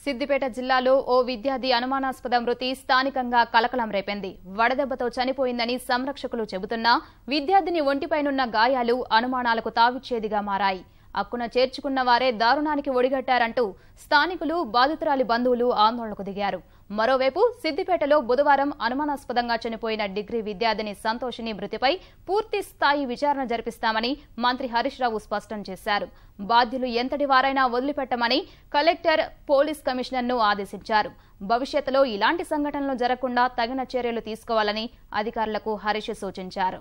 సిద్దిపేట జిల్లాలో ఓ విద్యార్థి అనుమానాస్పద మృతి స్థానికంగా కలకలం రేపింది. వడదెబ్బతో చనిపోయిందని సంరక్షకులు చెబుతున్నా విద్యార్థిని ఒంటిపైనున్న గాయాలు అనుమానాలకు తావిచ్చేదిగా మారాయి. అక్కున చేర్చుకున్న వారే దారుణానికి ఒడిగట్టారంటూ స్థానికులు, బాధితురాలి బంధువులు ఆందోళనకు దిగారు. మరోవైపు సిద్దిపేటలో బుధవారం అనుమానాస్పదంగా చనిపోయిన డిగ్రీ విద్యార్థిని సంతోషిని మృతిపై పూర్తి స్థాయి విచారణ జరిపిస్తామని మంత్రి హరీష్ రావు స్పష్టం చేశారు. బాధ్యులు ఎంతటి వారైనా వదిలిపెట్టమని కలెక్టర్, పోలీస్ కమిషనర్ను ఆదేశించారు. భవిష్యత్తులో ఇలాంటి సంఘటనలు జరగకుండా తగిన చర్యలు తీసుకోవాలని అధికారులకు హరీష్ సూచించారు.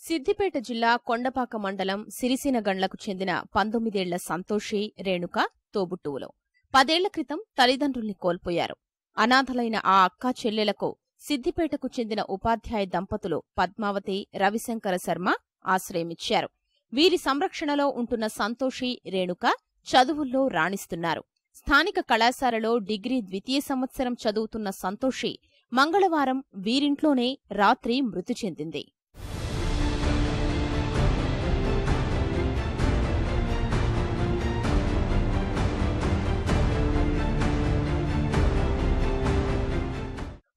సిద్దిపేట జిల్లా కొండపాక మండలం సిరిసినగండ్లకు చెందిన 19 ఏళ్ల సంతోషి, రేణుక తోబుట్టువులు 10 ఏళ్ల క్రితం తల్లిదండ్రుల్ని కోల్పోయారు. అనాథలైన ఆ అక్కా చెల్లెలకు సిద్దిపేటకు చెందిన ఉపాధ్యాయ దంపతులు పద్మావతి, రవిశంకర శర్మ ఆశ్రయమిచ్చారు. వీరి సంరక్షణలో ఉంటున్న సంతోషి, రేణుక చదువుల్లో రాణిస్తున్నారు. స్థానిక కళాశాలలో డిగ్రీ ద్వితీయ సంవత్సరం చదువుతున్న సంతోషి మంగళవారం వీరింట్లోనే రాత్రి మృతి చెందింది.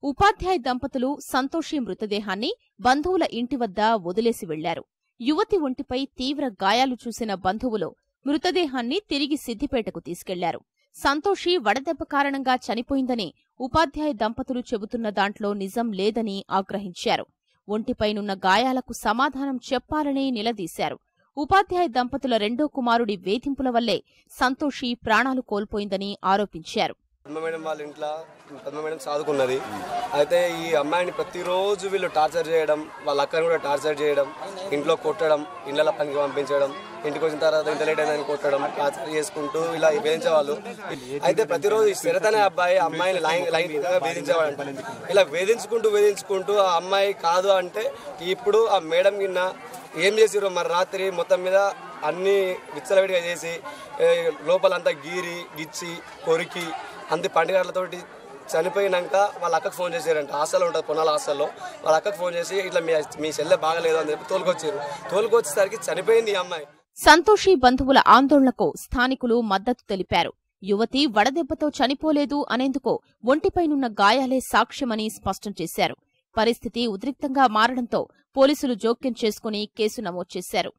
ఉపాధ్యాయ దంపతులు సంతోషి మృతదేహాన్ని బంధువుల ఇంటి వద్ద వదిలేసి వెళ్లారు. యువతి ఒంటిపై తీవ్ర గాయాలు చూసిన బంధువులు మృతదేహాన్ని తిరిగి సిద్దిపేటకు తీసుకెళ్లారు. సంతోషి వడదెబ్బ కారణంగా చనిపోయిందని ఉపాధ్యాయ దంపతులు చెబుతున్న దాంట్లో నిజం లేదని ఆగ్రహించారు. ఒంటిపైనున్న గాయాలకు సమాధానం చెప్పాలని నిలదీశారు. ఉపాధ్యాయ దంపతుల రెండో కుమారుడి వేధింపుల వల్లే సంతోషి ప్రాణాలు కోల్పోయిందని ఆరోపించారు. పద్మ మేడం వాళ్ళ ఇంట్లో పద్మ మేడం చదువుకున్నది. అయితే ఈ అమ్మాయిని ప్రతిరోజు వీళ్ళు టార్చర్ చేయడం, వాళ్ళ అక్కని కూడా టార్చర్ చేయడం, ఇంట్లో కొట్టడం, ఇళ్ల పనికి పంపించడం, ఇంటికి వచ్చిన తర్వాత ఇంత లేట్ అయిందని కొట్టడం, టార్చర్ చేసుకుంటూ ఇలా వేధించేవాళ్ళు. అయితే ప్రతిరోజు ఈ శరత్ అనే అబ్బాయి అమ్మాయిని లైంగికంగా వేధించేవాడు. ఇలా వేధించుకుంటూ ఆ అమ్మాయి కాదు అంటే ఇప్పుడు ఆ మేడం కింద ఏం చేసిరో మరి రాత్రి మొత్తం మీద అన్ని విచ్చలవిడిగా చేసి లోపలంతా గీరి గిచ్చి కొరికి అంత పండుగలతోటి చనిపోయినాక వాళ్ళ అక్కకు ఫోన్ చేశారంట. హాస్టల్లో ఉంటుంది, పొన్నాల హాస్టల్లో. వాళ్ళ అక్కకు ఫోన్ చేసి ఇట్లా మీ చెల్లె బాగలేదు అని చెప్పి తోలుకొచ్చేసరికి చనిపోయింది ఈ అమ్మాయి. సంతోషి బంధువుల ఆందోళనకు స్థానికులు మద్దతు తెలిపారు. యువతి వడదెబ్బతో చనిపోలేదు అనేందుకు ఒంటిపైనున్న గాయాలే సాక్ష్యమని స్పష్టం చేశారు. పరిస్థితి ఉద్రిక్తంగా మారడంతో పోలీసులు జోక్యం చేసుకుని కేసు నమోదు చేశారు.